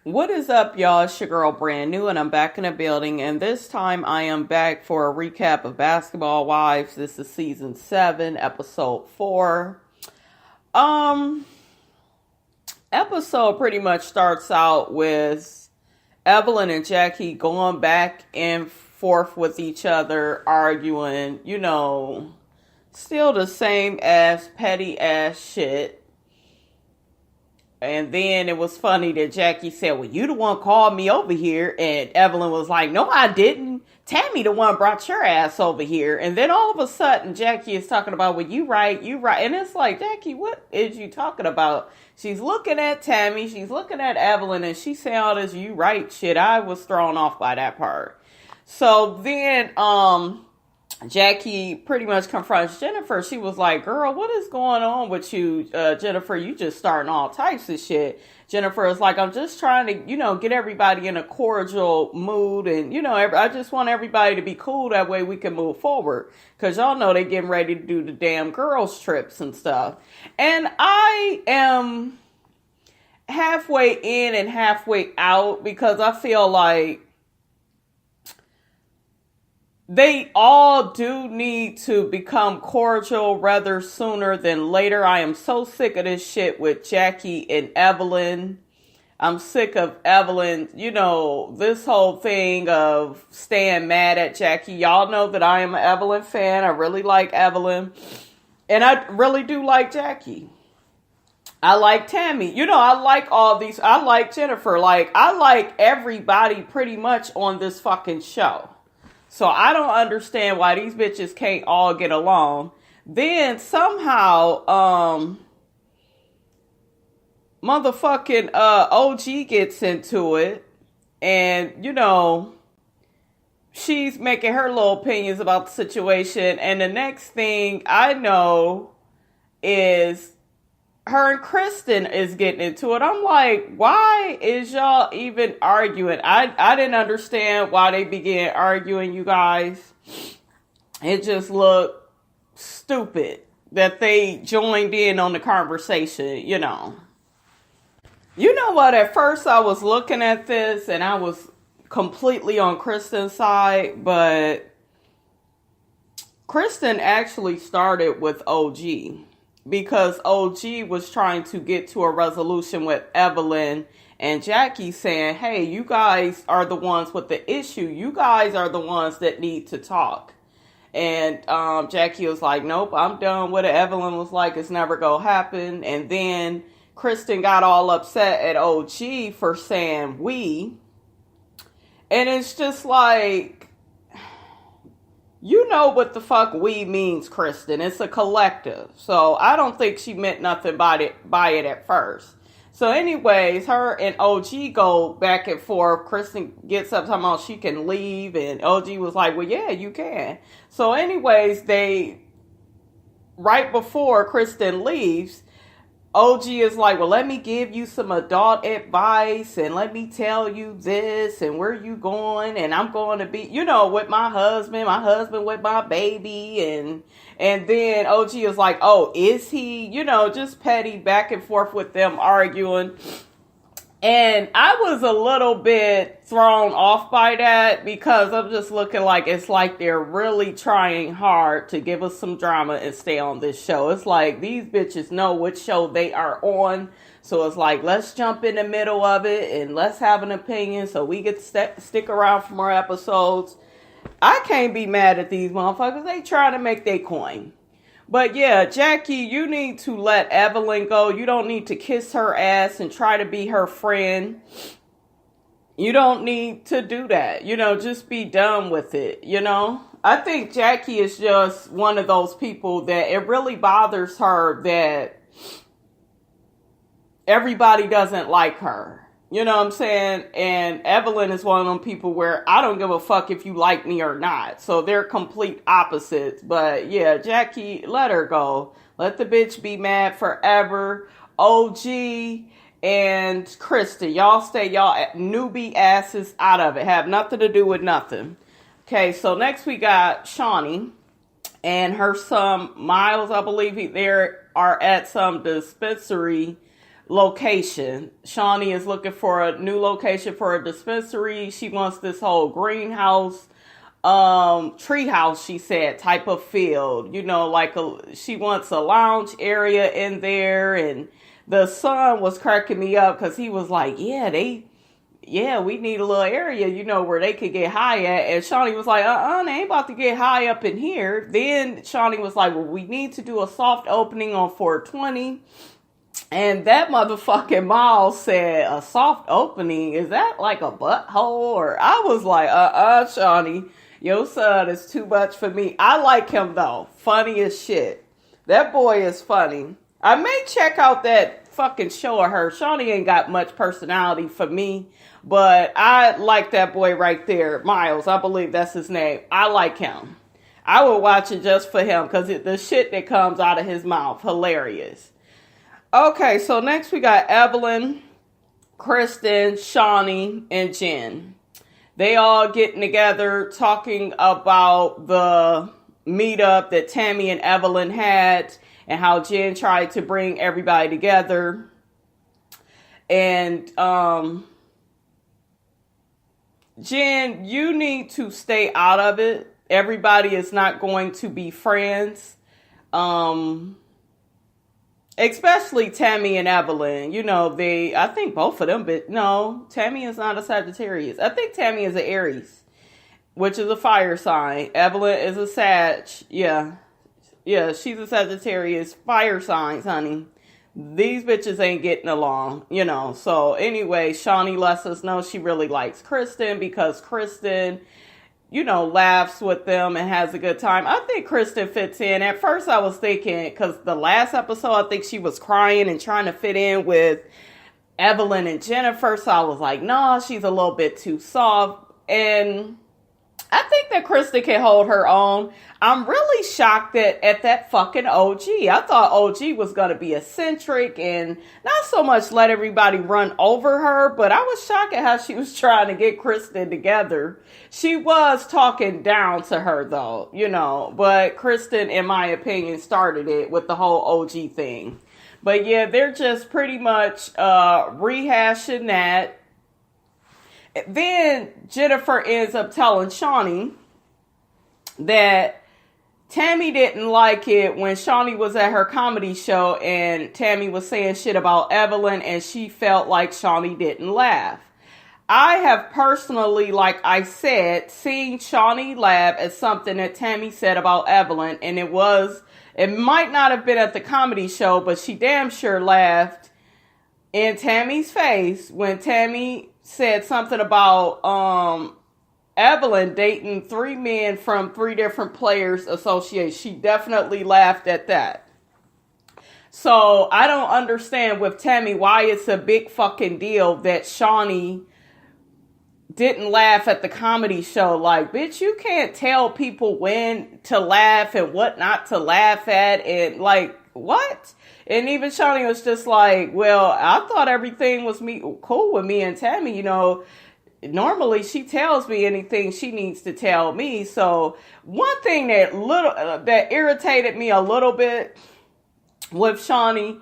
What is up, y'all? It's your girl Brand New, and I'm back in the building. And this time I am back for a recap of Basketball Wives. This is season 7, episode 4. Episode pretty much starts out with Evelyn and Jackie going back and forth with each other, arguing, still the same ass petty ass shit. And then it was funny that Jackie said, well, you the one called me over here. And Evelyn was like, no, I didn't. Tami the one brought your ass over here. And then all of a sudden, Jackie is talking about, well, you right. And it's like, Jackie, what is you talking about? She's looking at Tami. She's looking at Evelyn. And she's saying all this you right shit. I was thrown off by that part. So then, Jackie pretty much confronts Jennifer. She was like, girl, what is going on with you, Jennifer? You just starting all types of shit. Jennifer is like, I'm just trying to, get everybody in a cordial mood. And, I just want everybody to be cool. That way we can move forward. Because y'all know they getting ready to do the damn girls trips and stuff. And I am halfway in and halfway out because I feel like they all do need to become cordial rather sooner than later. I am so sick of this shit with Jackie and Evelyn. I'm sick of Evelyn, this whole thing of staying mad at Jackie. Y'all know that I am an Evelyn fan. I really like Evelyn. And I really do like Jackie. I like Tami. I like all these. I like Jennifer. I like everybody pretty much on this fucking show. So I don't understand why these bitches can't all get along. Then somehow, motherfucking OG gets into it. And, she's making her little opinions about the situation. And the next thing I know is her and Kristen is getting into it. I'm like, why is y'all even arguing? I didn't understand why they began arguing, you guys. It just looked stupid that they joined in on the conversation, You know what? At first I was looking at this and I was completely on Kristen's side, but Kristen actually started with OG. Because OG was trying to get to a resolution with Evelyn and Jackie saying, hey, you guys are the ones with the issue. You guys are the ones that need to talk. And Jackie was like, nope, I'm done with it. Evelyn was like, it's never going to happen. And then Kristen got all upset at OG for saying we. And it's just like, you know what the fuck we means, Kristen. It's a collective. So I don't think she meant nothing by it at first. So anyways, her and OG go back and forth. Kristen gets up talking about she can leave. And OG was like, well, yeah, you can. So anyways, right before Kristen leaves, OG is like, well, let me give you some adult advice and let me tell you this and where you going and I'm going to be, with my husband with my baby and then OG is like, oh, is he, just petty back and forth with them arguing. And I was a little bit thrown off by that because I'm just looking like it's like they're really trying hard to give us some drama and stay on this show. It's like these bitches know what show they are on. So it's like, let's jump in the middle of it and let's have an opinion so we get to stick around for more episodes. I can't be mad at these motherfuckers. They trying to make their coin. But yeah, Jackie, you need to let Evelyn go. You don't need to kiss her ass and try to be her friend. You don't need to do that. Just be done with it, I think Jackie is just one of those people that it really bothers her that everybody doesn't like her. You know what I'm saying? And Evelyn is one of them people where I don't give a fuck if you like me or not. So they're complete opposites. But yeah, Jackie, let her go. Let the bitch be mad forever. OG and Kristen, y'all stay y'all newbie asses out of it. Have nothing to do with nothing. Okay, so next we got Shaunie and her son Miles, I believe they are at some dispensary location. Shaunie is looking for a new location for a dispensary. She wants this whole greenhouse, treehouse, she said, type of field. You know, she wants a lounge area in there. And the son was cracking me up because he was like, yeah, we need a little area, you know, where they could get high at. And Shaunie was like, they ain't about to get high up in here. Then Shaunie was like, well, we need to do a soft opening on 420. And that motherfucking Miles said, a soft opening? Is that like a butthole? Or I was like, Shaunie, your son is too much for me. I like him though. Funny as shit. That boy is funny. I may check out that fucking show of her. Shaunie ain't got much personality for me, but I like that boy right there. Miles, I believe that's his name. I like him. I will watch it just for him because the shit that comes out of his mouth, hilarious. Okay, so next we got Evelyn, Kristen, Shaunie, and Jen. They all getting together talking about the meetup that Tami and Evelyn had and how Jen tried to bring everybody together. And Jen, you need to stay out of it. Everybody is not going to be friends. Especially Tami and Evelyn. You know, I think both of them, but no, Tami is not a Sagittarius. I think Tami is an Aries, which is a fire sign. Evelyn is a Sag. Yeah, she's a Sagittarius. Fire signs, honey. These bitches ain't getting along, you know. So anyway, Shaunie lets us know she really likes Kristen because Kristen, you know, laughs with them and has a good time. I think Kristen fits in. At first I was thinking, because the last episode, I think she was crying and trying to fit in with Evelyn and Jennifer. So I was like, no, she's a little bit too soft. And I think that Kristen can hold her own. I'm really shocked at that fucking OG. I thought OG was going to be eccentric and not so much let everybody run over her, but I was shocked at how she was trying to get Kristen together. She was talking down to her though, you know, but Kristen, in my opinion, started it with the whole OG thing. But yeah, they're just pretty much rehashing that. Then Jennifer ends up telling Shaunie that Tami didn't like it when Shaunie was at her comedy show and Tami was saying shit about Evelyn and she felt like Shaunie didn't laugh. I have personally, like I said, seen Shaunie laugh at something that Tami said about Evelyn, and it might not have been at the comedy show, but she damn sure laughed in Tami's face when Tami said something about Evelyn dating 3 men from 3 different players associations. She definitely laughed at that. So I don't understand with Tami why it's a big fucking deal that Shaunie didn't laugh at the comedy show. Like, bitch, you can't tell people when to laugh and what not to laugh at. And like, what? And even Shaunie was just like, well, I thought everything was cool with me and Tami. You know, normally she tells me anything she needs to tell me. So one thing that irritated me a little bit with Shaunie,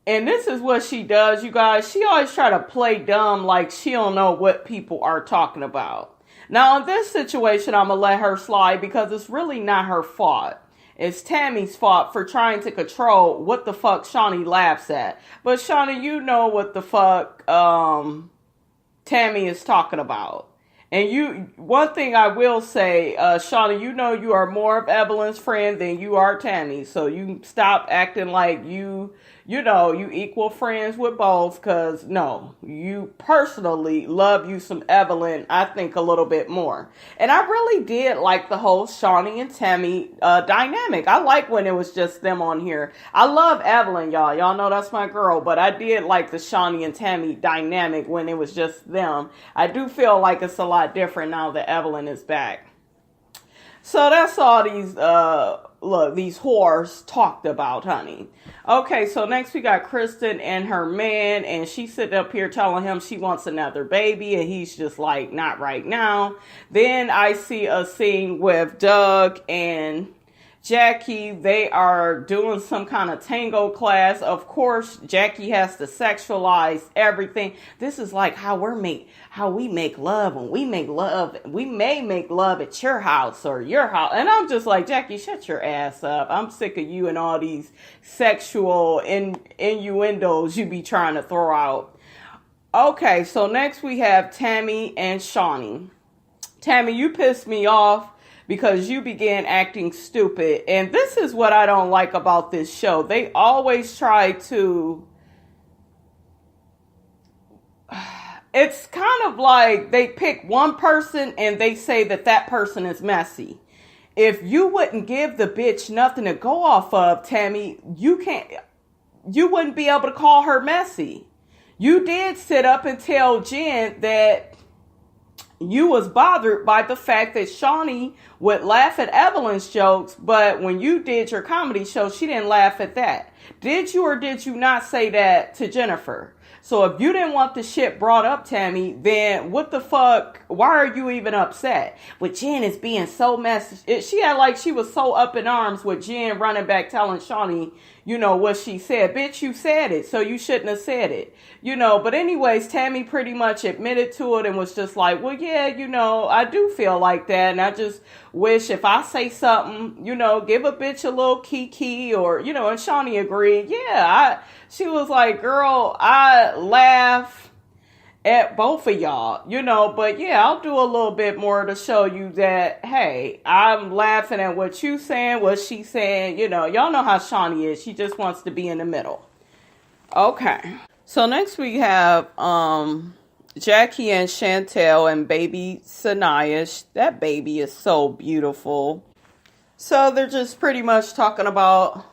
and this is what she does, you guys. She always try to play dumb like she don't know what people are talking about. Now, in this situation, I'm going to let her slide because it's really not her fault. It's Tami's fault for trying to control what the fuck Shaunie laughs at. But Shaunie, you know what the fuck Tami is talking about. And one thing I will say, Shaunie, you know you are more of Evelyn's friend than you are Tami. So you stop acting like you equal friends with both. Because, no, you personally love you some Evelyn, I think, a little bit more. And I really did like the whole Shaunie and Tami dynamic. I like when it was just them on here. I love Evelyn, y'all. Y'all know that's my girl. But I did like the Shaunie and Tami dynamic when it was just them. I do feel like it's a lot different now that Evelyn is back. So that's all these these whores talked about, honey. Okay, so next we got Kristen and her man, and she's sitting up here telling him she wants another baby, and he's just like, not right now. Then I see a scene with Doug and Jackie, they are doing some kind of tango class. Of course, Jackie has to sexualize everything. This is like how we make love. When we make love, we may make love at your house or your house. And I'm just like, Jackie, shut your ass up. I'm sick of you and all these sexual innuendos you be trying to throw out. Okay, so next we have Tami and Shaunie. Tami, you pissed me off because you began acting stupid. And this is what I don't like about this show. They always try to... It's kind of like they pick one person and they say that person is messy. If you wouldn't give the bitch nothing to go off of, Tami, you wouldn't be able to call her messy. You did sit up and tell Jen that you was bothered by the fact that Shaunie would laugh at Evelyn's jokes, but when you did your comedy show, she didn't laugh at that. Did you or did you not say that to Jennifer? So if you didn't want the shit brought up, Tami, then what the fuck? Why are you even upset? With Jen is being so messy. She had like she was so up in arms with Jen running back telling Shaunie, what she said. Bitch, you said it, so you shouldn't have said it. But anyways, Tami pretty much admitted to it and was just like, well, yeah, I do feel like that. And I just wish if I say something, give a bitch a little kiki or, and Shaunie agreed. Yeah, she was like, girl, I laugh at both of y'all, but yeah, I'll do a little bit more to show you that, hey, I'm laughing at what you saying, what she's saying, y'all know how Shaunie is. She just wants to be in the middle. Okay. So next we have, Jackie and Chantal and baby Sanaya. That baby is so beautiful. So they're just pretty much talking about,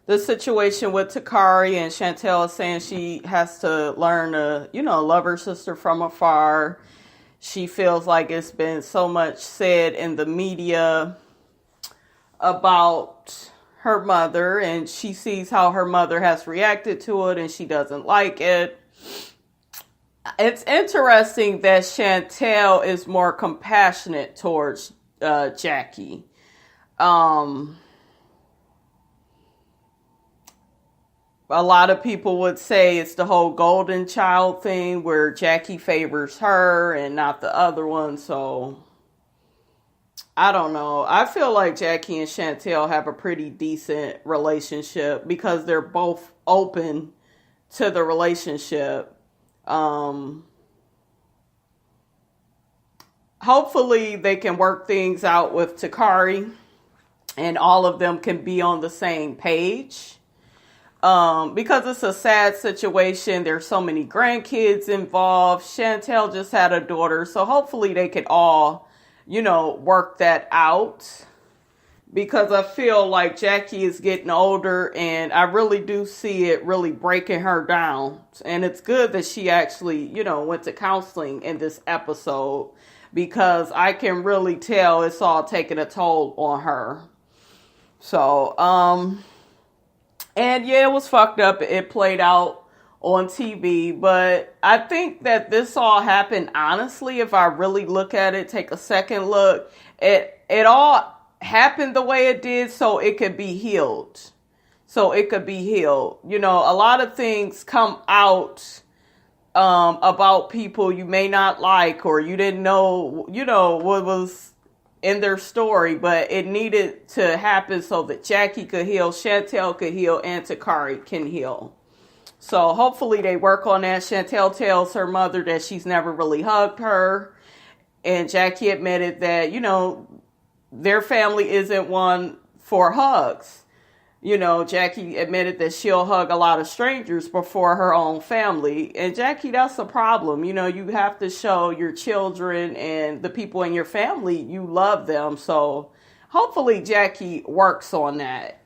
the situation with Takari, and Chantal is saying she has to learn to, love her sister from afar. She feels like it's been so much said in the media about her mother, and she sees how her mother has reacted to it, and she doesn't like it. It's interesting that Chantal is more compassionate towards Jackie. A lot of people would say it's the whole golden child thing where Jackie favors her and not the other one. So, I don't know. I feel like Jackie and Chantal have a pretty decent relationship because they're both open to the relationship. Hopefully they can work things out with Takari and all of them can be on the same page. Because it's a sad situation. There's so many grandkids involved. Chantal just had a daughter. So hopefully they could all, work that out. Because I feel like Jackie is getting older and I really do see it really breaking her down. And it's good that she actually, went to counseling in this episode. Because I can really tell it's all taking a toll on her. So, and yeah, it was fucked up. It played out on TV, but I think that this all happened honestly. If I really look at it, take a second look, it all happened the way it did so it could be healed. A lot of things come out about people you may not like or you didn't know, what was in their story, but it needed to happen so that Jackie could heal, Chantal could heal, and Takari can heal. So hopefully they work on that. Chantal tells her mother that she's never really hugged her. And Jackie admitted that, their family isn't one for hugs. Jackie admitted that she'll hug a lot of strangers before her own family. And Jackie, that's a problem. You have to show your children and the people in your family you love them. So hopefully Jackie works on that.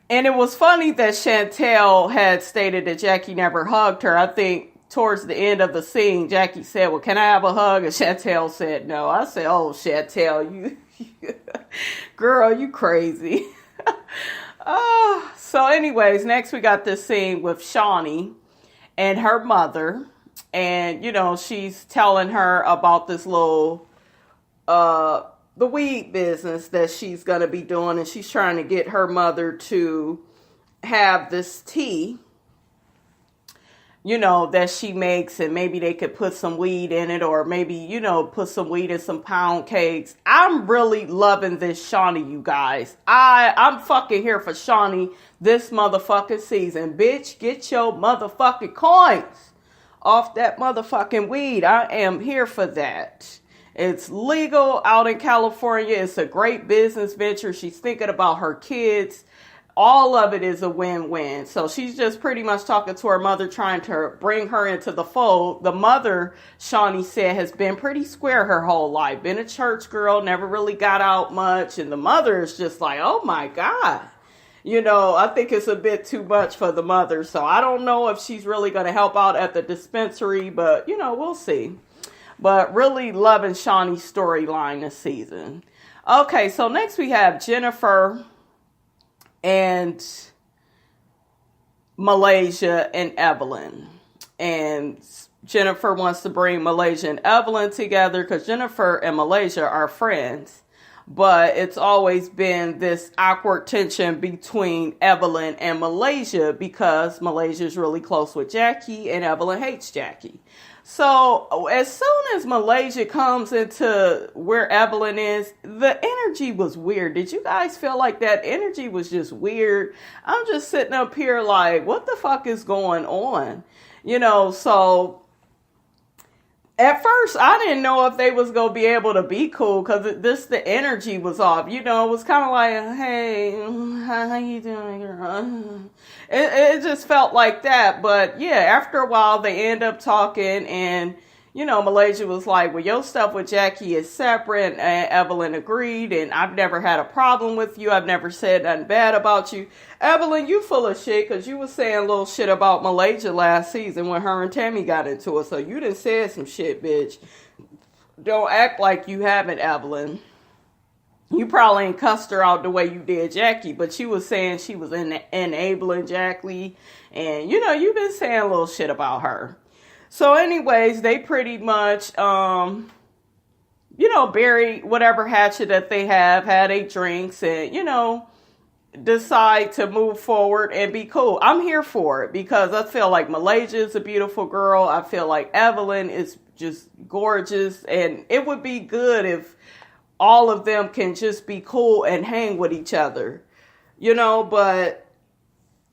And it was funny that Chantal had stated that Jackie never hugged her. I think towards the end of the scene, Jackie said, well, can I have a hug? And Chantal said no. I said, oh, Chantal, you girl, you crazy. So anyways, next we got this scene with Shaunie and her mother. And, she's telling her about this little the weed business that she's going to be doing, and she's trying to get her mother to have this tea, that she makes, and maybe they could put some weed in it, or maybe, put some weed in some pound cakes. I'm really loving this Shaunie, you guys. I'm fucking here for Shaunie this motherfucking season. Bitch, get your motherfucking coins off that motherfucking weed. I am here for that. It's legal out in California. It's a great business venture. She's thinking about her kids. All of it is a win-win. So she's just pretty much talking to her mother, trying to bring her into the fold. The mother, Shaunie said, has been pretty square her whole life. Been a church girl, never really got out much. And the mother is just like, oh my God. I think it's a bit too much for the mother. So I don't know if she's really going to help out at the dispensary, but, we'll see. But really loving Shaunie's storyline this season. Okay, so next we have Jennifer and Malaysia and Evelyn. And Jennifer wants to bring Malaysia and Evelyn together because Jennifer and Malaysia are friends. But it's always been this awkward tension between Evelyn and Malaysia because Malaysia is really close with Jackie and Evelyn hates Jackie. So as soon as Malaysia comes into where Evelyn is, the energy was weird. Did you guys feel like that energy was just weird? I'm just sitting up here like, what the fuck is going on? So at first I didn't know if they was going to be able to be cool because the energy was off. It was kind of like, hey, how you doing, girl? It just felt like that. But yeah, after a while they end up talking, and Malaysia was like, well, your stuff with Jackie is separate, and Evelyn agreed, and I've never had a problem with you. I've never said nothing bad about you. Evelyn, you full of shit, because you was saying little shit about Malaysia last season when her and Tami got into it, so you done said some shit, bitch. Don't act like you haven't, Evelyn. You probably ain't cussed her out the way you did Jackie, but she was saying she was enabling Jackie, and you've been saying a little shit about her. So anyways, they pretty much, bury whatever hatchet that they have, had a drinks, and, decide to move forward and be cool. I'm here for it because I feel like Malaysia is a beautiful girl. I feel like Evelyn is just gorgeous, and it would be good if all of them can just be cool and hang with each other, but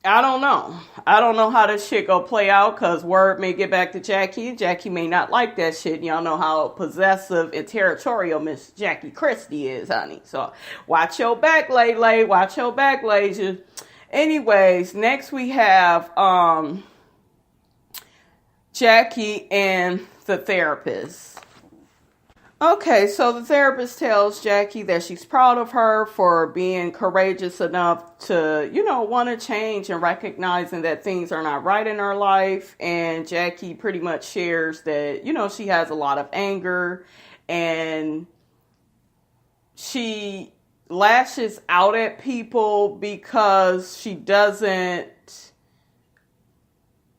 I don't know. I don't know how this shit gonna play out because word may get back to Jackie, and Jackie may not like that shit. Y'all know how possessive and territorial Miss Jackie Christie is, honey. So watch your back, Lay. Watch your back, Lasia. Anyways, next we have Jackie and the therapist. Okay, so the therapist tells Jackie that she's proud of her for being courageous enough to, want to change and recognizing that things are not right in her life. And Jackie pretty much shares that, she has a lot of anger and she lashes out at people because she doesn't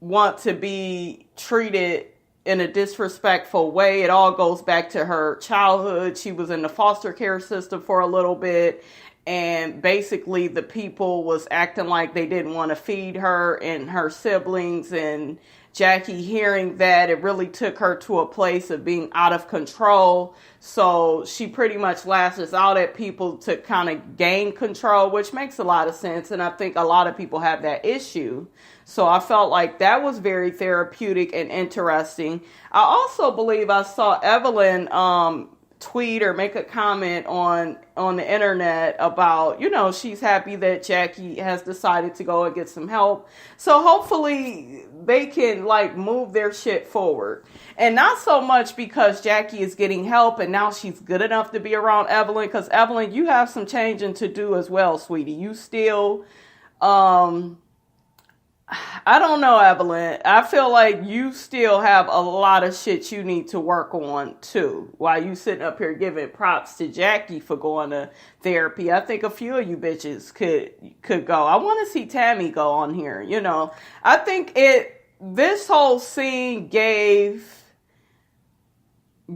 want to be treated in a disrespectful way. It all goes back to her childhood. She was in the foster care system for a little bit, and basically the people was acting like they didn't want to feed her and her siblings, and Jackie hearing that, it really took her to a place of being out of control. So she pretty much lashes out at people to kind of gain control, which makes a lot of sense. And I think a lot of people have that issue. So I felt like that was very therapeutic and interesting. I also believe I saw Evelyn tweet or make a comment on the internet about, she's happy that Jackie has decided to go and get some help. So hopefully they can move their shit forward. And not so much because Jackie is getting help and now she's good enough to be around Evelyn, because Evelyn, you have some changing to do as well, sweetie. You still, I don't know, Evelyn. I feel like you still have a lot of shit you need to work on too. While you sitting up here giving props to Jackie for going to therapy, I think a few of you bitches could go. I want to see Tami go on here. I think this whole scene gave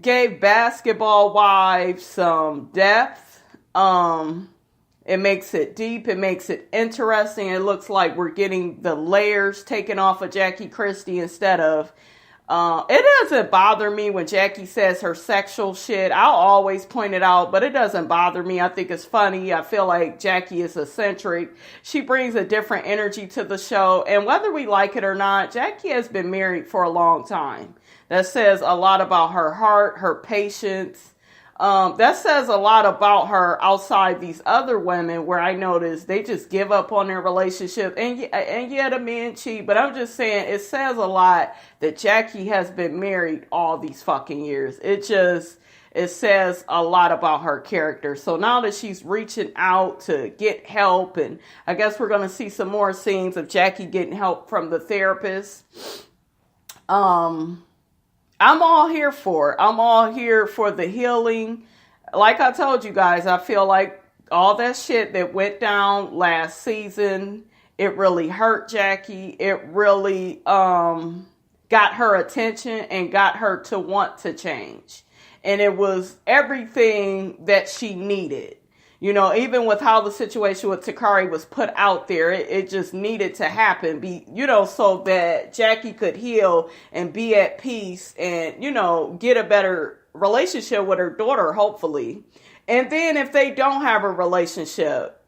gave Basketball Wives some depth. It makes it deep. It makes it interesting. It looks like we're getting the layers taken off of Jackie Christie instead of... it doesn't bother me when Jackie says her sexual shit. I'll always point it out, but it doesn't bother me. I think it's funny. I feel like Jackie is eccentric. She brings a different energy to the show. And whether we like it or not, Jackie has been married for a long time. That says a lot about her heart, her patience. That says a lot about her outside these other women where I notice they just give up on their relationship. And yeah, the men cheat. But I'm just saying it says a lot that Jackie has been married all these fucking years. It says a lot about her character. So now that she's reaching out to get help, and I guess we're going to see some more scenes of Jackie getting help from the therapist. I'm all here for it. I'm all here for the healing. Like I told you guys, I feel like all that shit that went down last season, it really hurt Jackie. It really got her attention and got her to want to change. And it was everything that she needed. You know, even with how the situation with Takari was put out there, it just needed to happen, so that Jackie could heal and be at peace and, get a better relationship with her daughter, hopefully. And then if they don't have a relationship,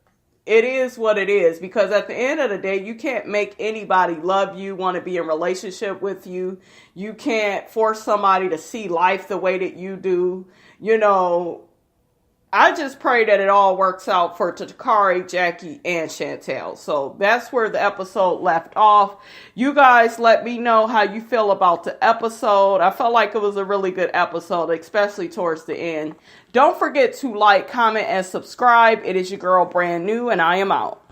it is what it is, because at the end of the day, you can't make anybody love you, want to be in relationship with you. You can't force somebody to see life the way that you do, I just pray that it all works out for Takari, Jackie, and Chantal. So that's where the episode left off. You guys let me know how you feel about the episode. I felt like it was a really good episode, especially towards the end. Don't forget to like, comment, and subscribe. It is your girl, Brand New, and I am out.